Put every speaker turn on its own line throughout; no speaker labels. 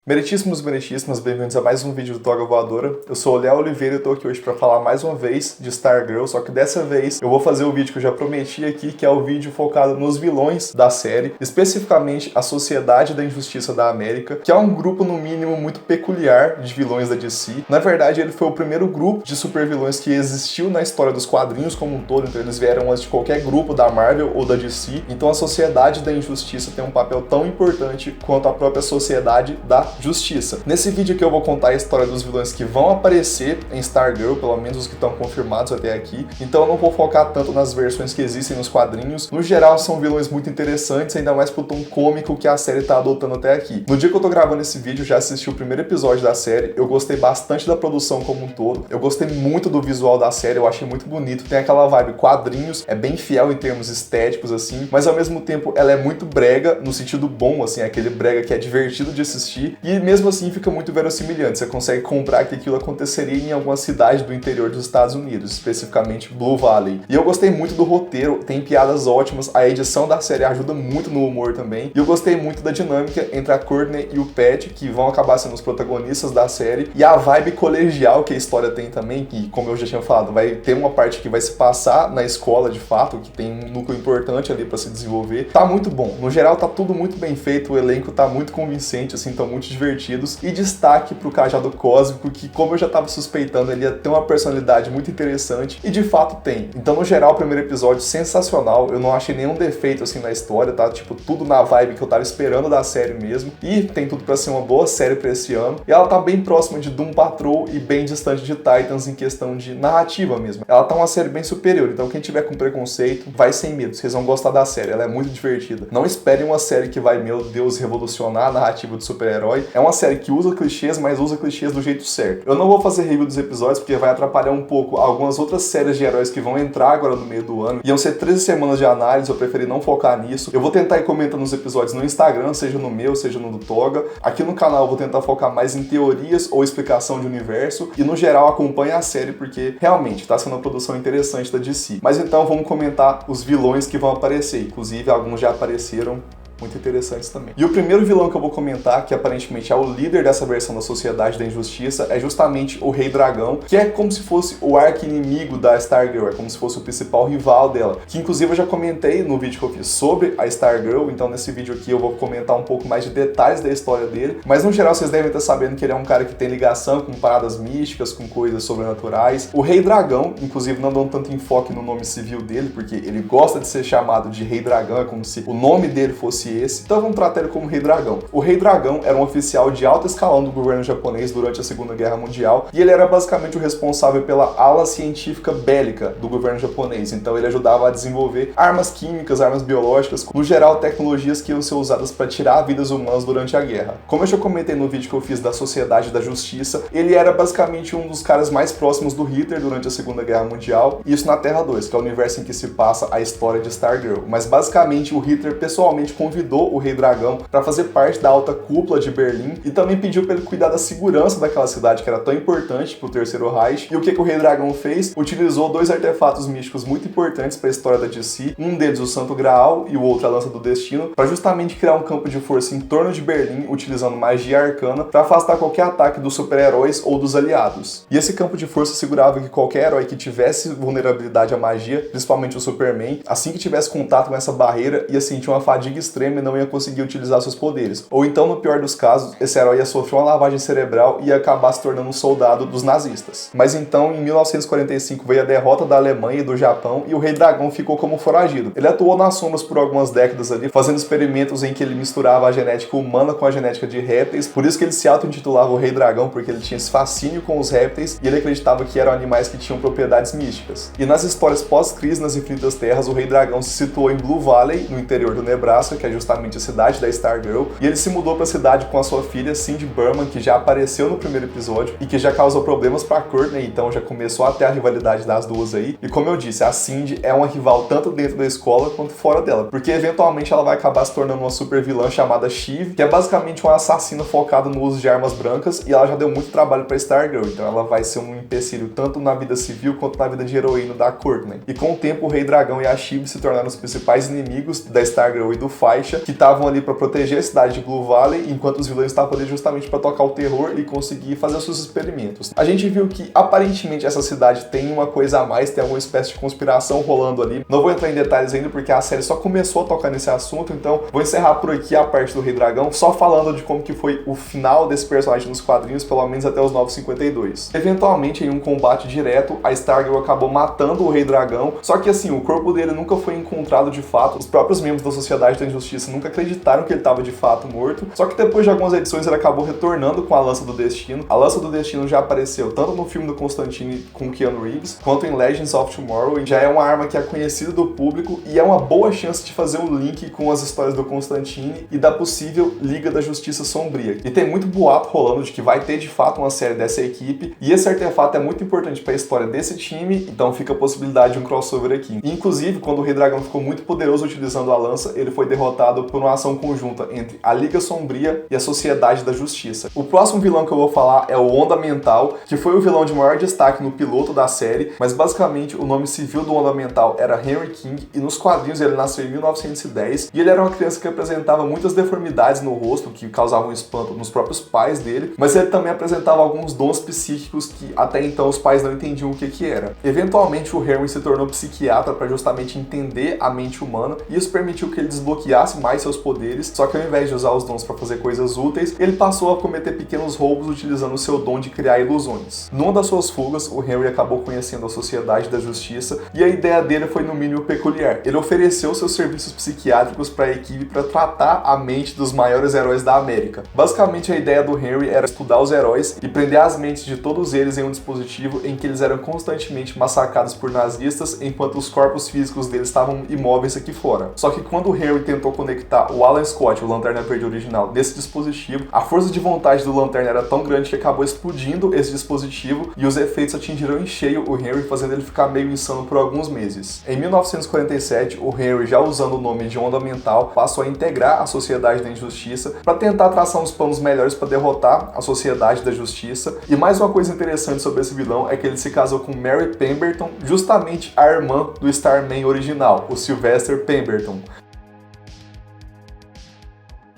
Meritíssimos, bem-vindos a mais um vídeo do Toga Voadora. Eu sou o Léo Oliveira e eu tô aqui hoje pra falar mais uma vez de Stargirl, só que dessa vez eu vou fazer o vídeo que eu já prometi aqui, que é o vídeo focado nos vilões da série, especificamente a Sociedade da Injustiça da América, que é um grupo, no mínimo, muito peculiar de vilões da DC. Na verdade, ele foi o primeiro grupo de supervilões que existiu na história dos quadrinhos como um todo, então eles vieram antes de qualquer grupo da Marvel ou da DC. Então a Sociedade da Injustiça tem um papel tão importante quanto a própria Sociedade da Justiça. Nesse vídeo aqui eu vou contar a história dos vilões que vão aparecer em Stargirl, pelo menos os que estão confirmados até aqui. Então eu não vou focar tanto nas versões que existem nos quadrinhos. No geral são vilões muito interessantes, ainda mais pro tom cômico que a série tá adotando até aqui. No dia que eu tô gravando esse vídeo, já assisti o primeiro episódio da série. Eu gostei bastante da produção como um todo. Eu gostei muito do visual da série, eu achei muito bonito. Tem aquela vibe quadrinhos, é bem fiel em termos estéticos, assim, mas ao mesmo tempo ela é muito brega, no sentido bom, assim, aquele brega que é divertido de assistir. E mesmo assim fica muito verossimilhante, você consegue comprar que aquilo aconteceria em alguma cidade do interior dos Estados Unidos, especificamente Blue Valley. E eu gostei muito do roteiro, tem piadas ótimas, a edição da série ajuda muito no humor também. E eu gostei muito da dinâmica entre a Courtney e o Pat, que vão acabar sendo os protagonistas da série, e a vibe colegial que a história tem também, que, como eu já tinha falado, vai ter uma parte que vai se passar na escola de fato, que tem um núcleo importante ali pra se desenvolver. Tá muito bom. No geral tá tudo muito bem feito, o elenco tá muito convincente, assim, tão muito divertidos, e destaque pro Cajado Cósmico, que, como eu já tava suspeitando, ele ia ter uma personalidade muito interessante, e de fato tem. Então, no geral, o primeiro episódio sensacional, eu não achei nenhum defeito, assim, na história, tá? Tipo, tudo na vibe que eu tava esperando da série mesmo, e tem tudo pra ser uma boa série pra esse ano, e ela tá bem próxima de Doom Patrol e bem distante de Titans em questão de narrativa mesmo. Ela tá uma série bem superior, então quem tiver com preconceito, vai sem medo, vocês vão gostar da série, ela é muito divertida. Não esperem uma série que vai, meu Deus, revolucionar a narrativa de super-herói. É uma série que usa clichês, mas usa clichês do jeito certo. Eu não vou fazer review dos episódios porque vai atrapalhar um pouco algumas outras séries de heróis que vão entrar agora no meio do ano. Iam ser 13 semanas de análise, eu preferi não focar nisso. Eu vou tentar ir comentando os episódios no Instagram, seja no meu, seja no do Toga. Aqui no canal eu vou tentar focar mais em teorias ou explicação de universo. E no geral acompanhe a série porque realmente tá sendo uma produção interessante da DC. Mas então vamos comentar os vilões que vão aparecer. Inclusive alguns já apareceram, muito interessantes também. E o primeiro vilão que eu vou comentar, que aparentemente é o líder dessa versão da Sociedade da Injustiça, é justamente o Rei Dragão, que é como se fosse o arqui-inimigo da Stargirl, é como se fosse o principal rival dela, que inclusive eu já comentei no vídeo que eu fiz sobre a Stargirl, então nesse vídeo aqui eu vou comentar um pouco mais de detalhes da história dele, mas no geral vocês devem estar sabendo que ele é um cara que tem ligação com paradas místicas, com coisas sobrenaturais. O Rei Dragão, inclusive não dão tanto enfoque no nome civil dele, porque ele gosta de ser chamado de Rei Dragão, é como se o nome dele fosse esse, então vamos tratar ele como Rei Dragão. O Rei Dragão era um oficial de alto escalão do governo japonês durante a Segunda Guerra Mundial, e ele era basicamente o responsável pela ala científica bélica do governo japonês, então ele ajudava a desenvolver armas químicas, armas biológicas, no geral tecnologias que iam ser usadas para tirar vidas humanas durante a guerra. Como eu já comentei no vídeo que eu fiz da Sociedade da Justiça, ele era basicamente um dos caras mais próximos do Hitler durante a Segunda Guerra Mundial, e isso na Terra 2, que é o universo em que se passa a história de Stargirl. Mas basicamente o Hitler pessoalmente convidou o Rei Dragão para fazer parte da alta cúpula de Berlim e também pediu para ele cuidar da segurança daquela cidade que era tão importante para o Terceiro Reich. E o que o Rei Dragão fez? Utilizou dois artefatos místicos muito importantes para a história da DC, um deles o Santo Graal e o outro a Lança do Destino, para justamente criar um campo de força em torno de Berlim, utilizando magia arcana para afastar qualquer ataque dos super-heróis ou dos aliados. E esse campo de força segurava que qualquer herói que tivesse vulnerabilidade à magia, principalmente o Superman, assim que tivesse contato com essa barreira, ia sentir uma fadiga extrema e não ia conseguir utilizar seus poderes. Ou então, no pior dos casos, esse herói ia sofrer uma lavagem cerebral e ia acabar se tornando um soldado dos nazistas. Mas então, em 1945, veio a derrota da Alemanha e do Japão e o Rei Dragão ficou como foragido. Ele atuou nas sombras por algumas décadas ali, fazendo experimentos em que ele misturava a genética humana com a genética de répteis, por isso que ele se auto-intitulava o Rei Dragão, porque ele tinha esse fascínio com os répteis e ele acreditava que eram animais que tinham propriedades místicas. E nas histórias pós-crise nas Infinitas Terras, o Rei Dragão se situou em Blue Valley, no interior do Nebraska, que é justamente a cidade da Stargirl, e ele se mudou para a cidade com a sua filha Cindy Burman, que já apareceu no primeiro episódio e que já causou problemas para Courtney, então já começou até a rivalidade das duas aí. E como eu disse, a Cindy é uma rival tanto dentro da escola quanto fora dela, porque eventualmente ela vai acabar se tornando uma super vilã chamada Shiv, que é basicamente uma assassina focada no uso de armas brancas, e ela já deu muito trabalho para Stargirl, então ela vai ser um empecilho tanto na vida civil quanto na vida de heroína da Courtney. E com o tempo o Rei Dragão e a Shiv se tornaram os principais inimigos da Stargirl e do Fight, baixa que estavam ali para proteger a cidade de Blue Valley, enquanto os vilões estavam ali justamente para tocar o terror e conseguir fazer seus experimentos. A gente viu que aparentemente essa cidade tem uma coisa a mais, tem alguma espécie de conspiração rolando ali. Não vou entrar em detalhes ainda porque a série só começou a tocar nesse assunto, então vou encerrar por aqui a parte do Rei Dragão, só falando de como que foi o final desse personagem nos quadrinhos, pelo menos até os 952. Eventualmente, em um combate direto, a Stargirl acabou matando o Rei Dragão, só que assim, o corpo dele nunca foi encontrado de fato, os próprios membros da Sociedade da Injustiça nunca acreditaram que ele estava de fato morto, só que depois de algumas edições ele acabou retornando com a Lança do Destino. A Lança do Destino já apareceu tanto no filme do Constantine com Keanu Reeves, quanto em Legends of Tomorrow, e já é uma arma que é conhecida do público e é uma boa chance de fazer um link com as histórias do Constantine e da possível Liga da Justiça Sombria. E tem muito boato rolando de que vai ter de fato uma série dessa equipe, e esse artefato é muito importante para a história desse time, então fica a possibilidade de um crossover aqui. E, inclusive, quando o Rei Dragão ficou muito poderoso utilizando a lança, ele foi derrotado por uma ação conjunta entre a Liga Sombria e a Sociedade da Justiça. O próximo vilão que eu vou falar é o Onda Mental, que foi o vilão de maior destaque no piloto da série, mas basicamente o nome civil do Onda Mental era Henry King, e nos quadrinhos ele nasceu em 1910, e ele era uma criança que apresentava muitas deformidades no rosto, que causavam espanto nos próprios pais dele, mas ele também apresentava alguns dons psíquicos que até então os pais não entendiam o que era. Eventualmente o Henry se tornou psiquiatra para justamente entender a mente humana, e isso permitiu que ele desbloqueasse mais seus poderes, só que ao invés de usar os dons para fazer coisas úteis, ele passou a cometer pequenos roubos utilizando o seu dom de criar ilusões. Numa das suas fugas, o Henry acabou conhecendo a Sociedade da Justiça, e a ideia dele foi no mínimo peculiar. Ele ofereceu seus serviços psiquiátricos para a equipe para tratar a mente dos maiores heróis da América. Basicamente a ideia do Henry era estudar os heróis e prender as mentes de todos eles em um dispositivo em que eles eram constantemente massacrados por nazistas, enquanto os corpos físicos deles estavam imóveis aqui fora. Só que quando o Henry tentou conectar o Alan Scott, o Lanterna Verde original, nesse dispositivo, a força de vontade do Lanterna era tão grande que acabou explodindo esse dispositivo e os efeitos atingiram em cheio o Henry, fazendo ele ficar meio insano por alguns meses. Em 1947, o Henry, já usando o nome de Onda Mental, passou a integrar a Sociedade da Injustiça para tentar traçar uns planos melhores para derrotar a Sociedade da Justiça. E mais uma coisa interessante sobre esse vilão é que ele se casou com Mary Pemberton, justamente a irmã do Starman original, o Sylvester Pemberton.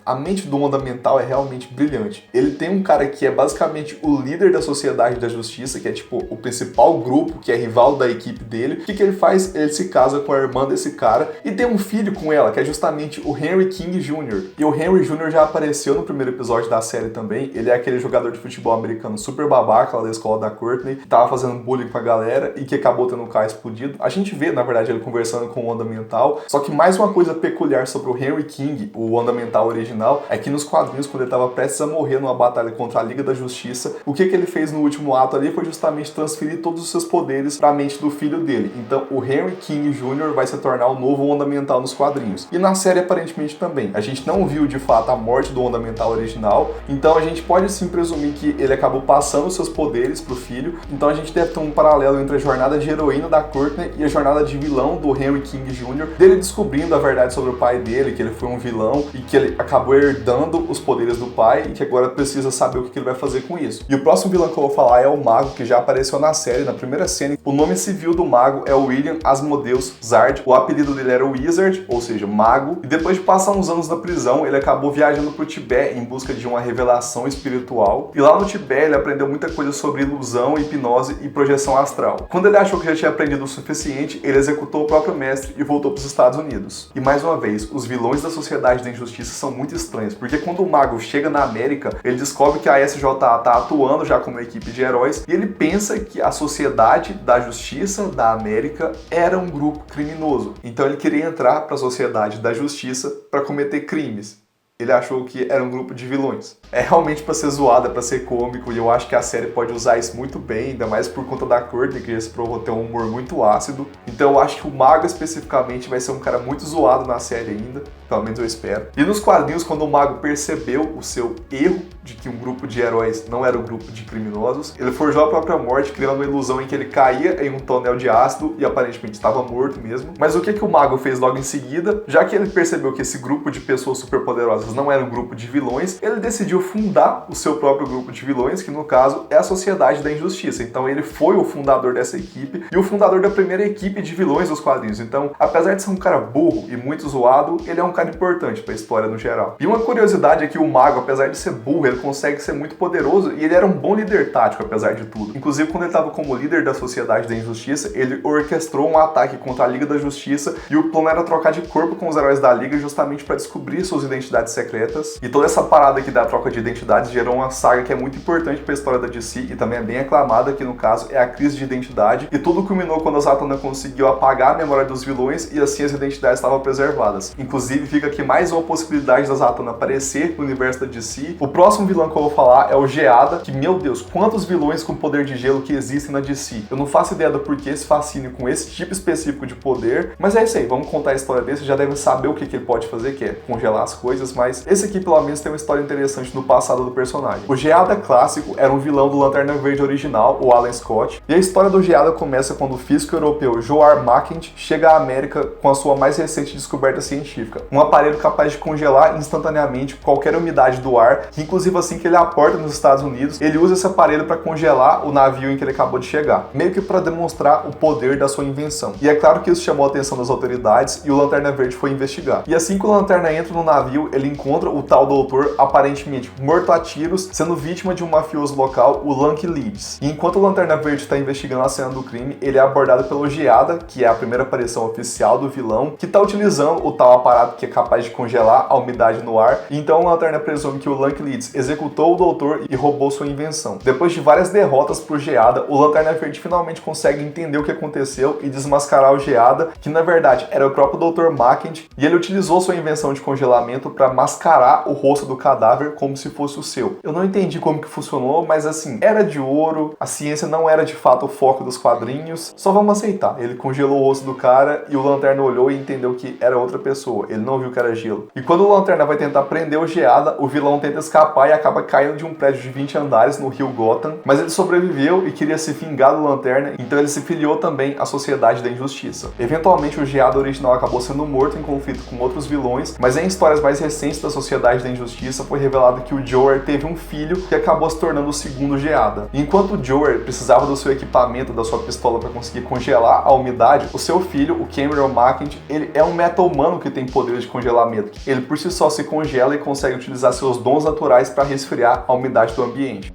A mente do Onda Mental é realmente brilhante. Ele tem um cara que é basicamente o líder da Sociedade da Justiça, que é tipo o principal grupo, que é rival da equipe dele. O que ele faz? Ele se casa com a irmã desse cara e tem um filho com ela, que é justamente o Henry King Jr. E o Henry Jr. já apareceu no primeiro episódio da série também. Ele é aquele jogador de futebol americano super babaca lá da escola da Courtney, que tava fazendo bullying com a galera e que acabou tendo o carro explodido. A gente vê, na verdade, ele conversando com o Onda Mental. Só que mais uma coisa peculiar sobre o Henry King, o Onda Mental original, é que nos quadrinhos, quando ele estava prestes a morrer numa batalha contra a Liga da Justiça, o que ele fez no último ato ali foi justamente transferir todos os seus poderes para a mente do filho dele. Então o Henry King Jr. vai se tornar o novo Onda Mental nos quadrinhos. E na série aparentemente também. A gente não viu de fato a morte do Onda Mental original, então a gente pode sim presumir que ele acabou passando os seus poderes pro filho. Então a gente deve ter um paralelo entre a jornada de heroína da Courtney e a jornada de vilão do Henry King Jr., dele descobrindo a verdade sobre o pai dele, que ele foi um vilão e que ele acabou herdando os poderes do pai e que agora precisa saber o que ele vai fazer com isso. E o próximo vilão que eu vou falar é o Mago, que já apareceu na série, na primeira cena. O nome civil do Mago é William Asmodeus Zard. O apelido dele era Wizard, ou seja, Mago. E depois de passar uns anos na prisão, ele acabou viajando pro Tibete em busca de uma revelação espiritual. E lá no Tibete ele aprendeu muita coisa sobre ilusão, hipnose e projeção astral. Quando ele achou que já tinha aprendido o suficiente, ele executou o próprio mestre e voltou para os Estados Unidos. E mais uma vez, os vilões da Sociedade da Injustiça são muito estranhos, porque quando o Mago chega na América, ele descobre que a SJA tá atuando já como equipe de heróis e ele pensa que a Sociedade da Justiça da América era um grupo criminoso. Então ele queria entrar para a Sociedade da Justiça para cometer crimes. Ele achou que era um grupo de vilões. É realmente pra ser zoado, é pra ser cômico, e eu acho que a série pode usar isso muito bem, ainda mais por conta da Courtney, que já se provou ter um humor muito ácido. Então eu acho que o Mago especificamente vai ser um cara muito zoado na série ainda, pelo menos eu espero. E nos quadrinhos, quando o Mago percebeu o seu erro de que um grupo de heróis não era um grupo de criminosos, ele forjou a própria morte, criando uma ilusão em que ele caía em um tonel de ácido e aparentemente estava morto mesmo. Mas o que o Mago fez logo em seguida? Já que ele percebeu que esse grupo de pessoas superpoderosas aspas, não era um grupo de vilões, ele decidiu fundar o seu próprio grupo de vilões, que no caso é a Sociedade da Injustiça. Então ele foi o fundador dessa equipe e o fundador da primeira equipe de vilões dos quadrinhos. Então, apesar de ser um cara burro e muito zoado, ele é um cara importante pra história no geral. E uma curiosidade é que o Mago, apesar de ser burro, ele consegue ser muito poderoso e ele era um bom líder tático, apesar de tudo. Inclusive, quando ele estava como líder da Sociedade da Injustiça, ele orquestrou um ataque contra a Liga da Justiça e o plano era trocar de corpo com os heróis da Liga justamente para descobrir suas identidades secretas. E toda essa parada aqui da troca de identidades gerou uma saga que é muito importante para a história da DC e também é bem aclamada, que no caso é a crise de identidade. E tudo culminou quando a Zatanna conseguiu apagar a memória dos vilões e assim as identidades estavam preservadas. Inclusive, fica aqui mais uma possibilidade da Zatanna aparecer no universo da DC. O próximo vilão que eu vou falar é o Geada, que, meu Deus, quantos vilões com poder de gelo que existem na DC. Eu não faço ideia do porquê esse fascínio com esse tipo específico de poder, mas é isso aí, vamos contar a história desse, já deve saber o que ele pode fazer, que é congelar as coisas, mas esse aqui pelo menos tem uma história interessante no passado do personagem. O Geada clássico era um vilão do Lanterna Verde original, o Alan Scott, e a história do Geada começa quando o físico europeu Joar Mackenth chega à América com a sua mais recente descoberta científica, um aparelho capaz de congelar instantaneamente qualquer umidade do ar, que inclusive assim que ele aporta nos Estados Unidos, ele usa esse aparelho para congelar o navio em que ele acabou de chegar, meio que para demonstrar o poder da sua invenção. E é claro que isso chamou a atenção das autoridades e o Lanterna Verde foi investigar. E assim que o Lanterna entra no navio, ele encontra o tal doutor aparentemente morto a tiros, sendo vítima de um mafioso local, o Lanky Leeds. E enquanto o Lanterna Verde está investigando a cena do crime, ele é abordado pelo Geada, que é a primeira aparição oficial do vilão, que está utilizando o tal aparato que é capaz de congelar a umidade no ar. E então o Lanterna presume que o Lanky Leeds executou o doutor e roubou sua invenção. Depois de várias derrotas pro Geada, o Lanterna Verde finalmente consegue entender o que aconteceu e desmascarar o Geada, que na verdade era o próprio Dr. Mackenth, e ele utilizou sua invenção de congelamento para mascarar o rosto do cadáver como se fosse o seu. Eu não entendi como que funcionou, mas assim, era de ouro, a ciência não era de fato o foco dos quadrinhos, só vamos aceitar. Ele congelou o rosto do cara e o Lanterna olhou e entendeu que era outra pessoa, ele não viu que era gelo. E quando o Lanterna vai tentar prender o Geada, o vilão tenta escapar e acaba caindo de um prédio de 20 andares no rio Gotham, mas ele sobreviveu e queria se vingar do Lanterna, então ele se filiou também à Sociedade da Injustiça. Eventualmente o Geada original acabou sendo morto em conflito com outros vilões, mas em histórias mais recentes da Sociedade da Injustiça foi revelado que o Joer teve um filho que acabou se tornando o segundo Geada. E enquanto o Joer precisava do seu equipamento, da sua pistola para conseguir congelar a umidade, o seu filho, o Cameron Mackenth, ele é um meta-humano que tem poderes de congelamento. Ele por si só se congela e consegue utilizar seus dons naturais para resfriar a umidade do ambiente.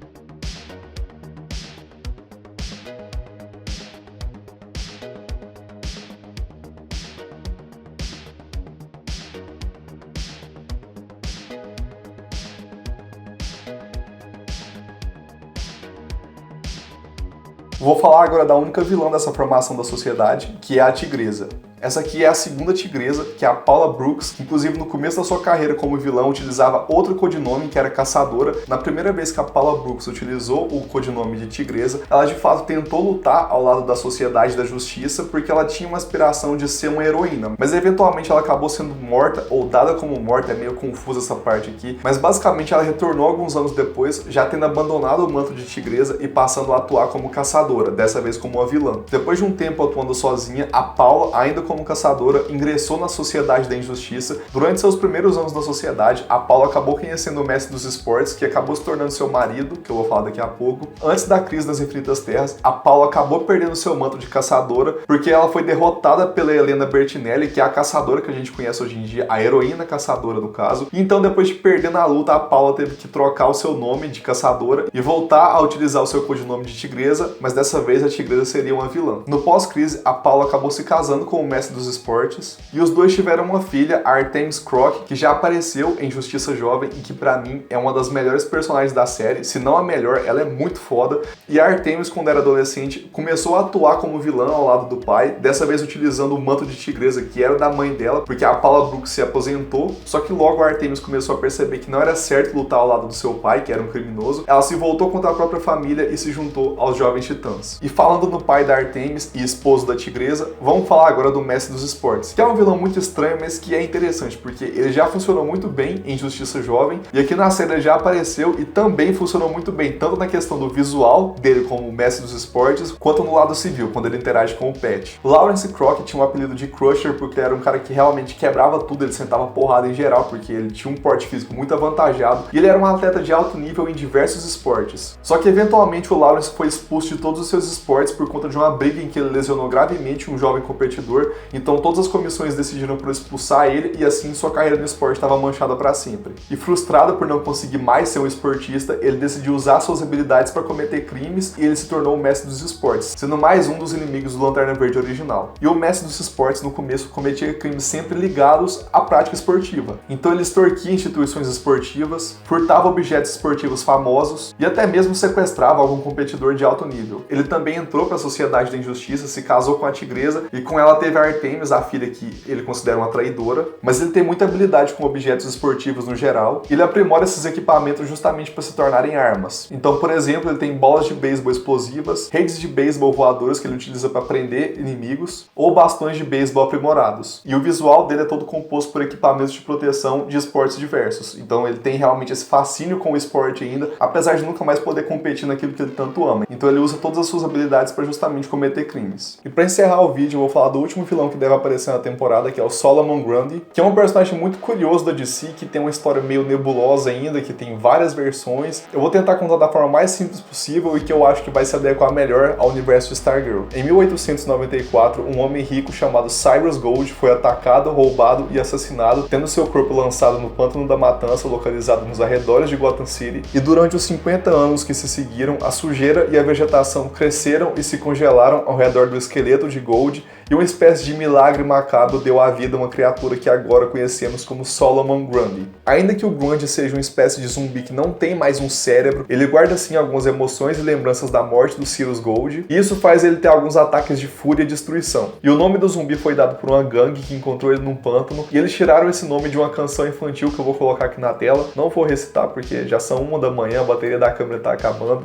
Vou falar agora da única vilã dessa formação da sociedade, que é a Tigresa. Essa aqui é a segunda Tigresa, que é a Paula Brooks, que inclusive no começo da sua carreira como vilã utilizava outro codinome, que era Caçadora. Na primeira vez que a Paula Brooks utilizou o codinome de Tigresa, ela de fato tentou lutar ao lado da Sociedade da Justiça, porque ela tinha uma aspiração de ser uma heroína. Mas eventualmente ela acabou sendo morta, ou dada como morta, é meio confusa essa parte aqui. Mas basicamente ela retornou alguns anos depois, já tendo abandonado o manto de Tigresa e passando a atuar como Caçadora, dessa vez como uma vilã. Depois de um tempo atuando sozinha, a Paula, ainda como Caçadora, ingressou na Sociedade da Injustiça. Durante seus primeiros anos na sociedade, a Paula acabou conhecendo o Mestre dos Esportes, que acabou se tornando seu marido, que eu vou falar daqui a pouco. Antes da crise das Infinitas Terras, a Paula acabou perdendo seu manto de Caçadora, porque ela foi derrotada pela Helena Bertinelli, que é a Caçadora que a gente conhece hoje em dia, a heroína Caçadora no caso. Então, depois de perder na luta, a Paula teve que trocar o seu nome de Caçadora e voltar a utilizar o seu codinome de Tigresa, mas dessa vez a Tigresa seria uma vilã. No pós-crise, a Paula acabou se casando com o Mestre dos Esportes e os dois tiveram uma filha, a Artemis Croc, que já apareceu em Justiça Jovem e que pra mim é uma das melhores personagens da série, se não a melhor. Ela é muito foda. E a Artemis, quando era adolescente, começou a atuar como vilã ao lado do pai, dessa vez utilizando o manto de Tigresa, que era da mãe dela, porque a Paula Brooks se aposentou. Só que logo a Artemis começou a perceber que não era certo lutar ao lado do seu pai, que era um criminoso. Ela se voltou contra a própria família e se juntou aos Jovens Titãs. E falando no pai da Artemis e esposo da Tigresa, vamos falar agora do Mestre dos Esportes, que é um vilão muito estranho, mas que é interessante, porque ele já funcionou muito bem em Justiça Jovem, e aqui na série ele já apareceu e também funcionou muito bem, tanto na questão do visual dele como Mestre dos Esportes, quanto no lado civil, quando ele interage com o Pat. Lawrence Crockett tinha um apelido de Crusher, porque era um cara que realmente quebrava tudo, ele sentava porrada em geral, porque ele tinha um porte físico muito avantajado, e ele era um atleta de alto nível em diversos esportes. Só que eventualmente o Lawrence foi expulso de todos os seus esportes por conta de uma briga em que ele lesionou gravemente um jovem competidor, então todas as comissões decidiram por expulsar ele e assim sua carreira no esporte estava manchada para sempre. E frustrado por não conseguir mais ser um esportista, ele decidiu usar suas habilidades para cometer crimes e ele se tornou o Mestre dos Esportes, sendo mais um dos inimigos do Lanterna Verde original. E o Mestre dos Esportes no começo cometia crimes sempre ligados à prática esportiva. Então ele extorquia instituições esportivas, furtava objetos esportivos famosos e até mesmo sequestrava algum competidor de alto nível. Ele também entrou para a Sociedade da Injustiça, se casou com a Tigresa e com ela teve a Artemis, a filha que ele considera uma traidora, mas ele tem muita habilidade com objetos esportivos no geral e ele aprimora esses equipamentos justamente para se tornarem armas. Então, por exemplo, ele tem bolas de beisebol explosivas, redes de beisebol voadoras que ele utiliza para prender inimigos ou bastões de beisebol aprimorados. E o visual dele é todo composto por equipamentos de proteção de esportes diversos. Então ele tem realmente esse fascínio com o esporte ainda, apesar de nunca mais poder competir naquilo que ele tanto ama. Então ele usa todas as suas habilidades para justamente cometer crimes. E para encerrar o vídeo, eu vou falar do último vilão que deve aparecer na temporada, que é o Solomon Grundy, que é um personagem muito curioso da DC, que tem uma história meio nebulosa ainda, que tem várias versões. Eu vou tentar contar da forma mais simples possível e que eu acho que vai se adequar melhor ao universo de Stargirl. Em 1894, um homem rico chamado Cyrus Gold foi atacado, roubado e assassinado, tendo seu corpo lançado no Pântano da Matança, localizado nos arredores de Gotham City, e durante os 50 anos que se seguiram, a sujeira e a vegetação cresceram e se congelaram ao redor do esqueleto de Gold, e uma espécie de milagre macabro deu à vida a uma criatura que agora conhecemos como Solomon Grundy. Ainda que o Grundy seja uma espécie de zumbi que não tem mais um cérebro, ele guarda sim algumas emoções e lembranças da morte do Cyrus Gold, e isso faz ele ter alguns ataques de fúria e destruição. E o nome do zumbi foi dado por uma gangue que encontrou ele num pântano, e eles tiraram esse nome de uma canção infantil que eu vou colocar aqui na tela. Não vou recitar porque já são 1 da manhã, a bateria da câmera tá acabando.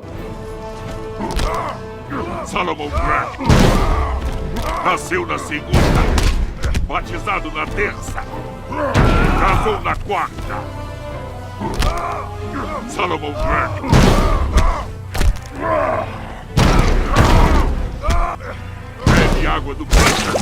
Solomon Grundy nasceu na segunda, batizado na terça, casou na quarta. Solomon Grundy bebe água do pântano.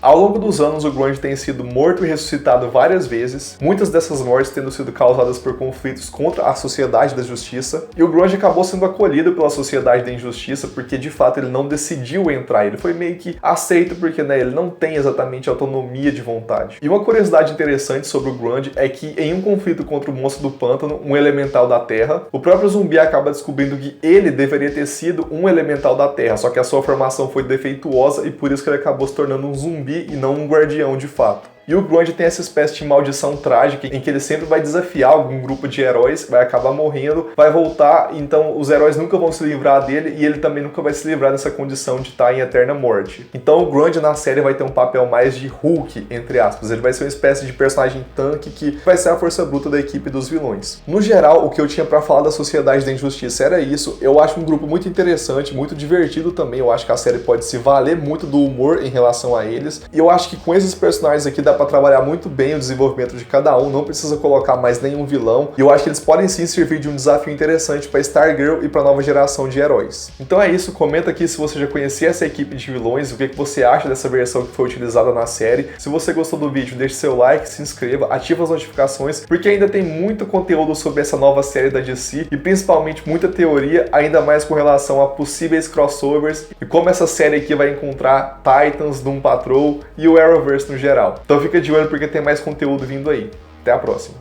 Ao longo dos anos, o Grundy tem sido morto e ressuscitado várias vezes, muitas dessas mortes tendo sido causadas por conflitos contra a Sociedade da Justiça, e o Grundy acabou sendo acolhido pela Sociedade da Injustiça porque, de fato, ele não decidiu entrar, ele foi meio que aceito porque, né, ele não tem exatamente autonomia de vontade. E uma curiosidade interessante sobre o Grundy é que, em um conflito contra o monstro do pântano, um elemental da Terra, o próprio zumbi acaba descobrindo que ele deveria ter sido um elemental da Terra, só que a sua formação foi defeituosa e por isso que ele acabou se tornando um zumbi e não um guardião de fato. E o Grundy tem essa espécie de maldição trágica em que ele sempre vai desafiar algum grupo de heróis, vai acabar morrendo, vai voltar, então os heróis nunca vão se livrar dele e ele também nunca vai se livrar dessa condição de estar em eterna morte. Então o Grundy na série vai ter um papel mais de Hulk, entre aspas, ele vai ser uma espécie de personagem tanque que vai ser a força bruta da equipe dos vilões. No geral, o que eu tinha pra falar da Sociedade da Injustiça era isso. Eu acho um grupo muito interessante, muito divertido também, eu acho que a série pode se valer muito do humor em relação a eles, e eu acho que com esses personagens aqui dá pra trabalhar muito bem o desenvolvimento de cada um, não precisa colocar mais nenhum vilão, e eu acho que eles podem sim servir de um desafio interessante para Stargirl e para a nova geração de heróis. Então é isso, comenta aqui se você já conhecia essa equipe de vilões, o que você acha dessa versão que foi utilizada na série. Se você gostou do vídeo, deixe seu like, se inscreva, ative as notificações, porque ainda tem muito conteúdo sobre essa nova série da DC, e principalmente muita teoria, ainda mais com relação a possíveis crossovers, e como essa série aqui vai encontrar Titans, Doom Patrol e o Arrowverse no geral. Então fica de olho porque tem mais conteúdo vindo aí. Até a próxima!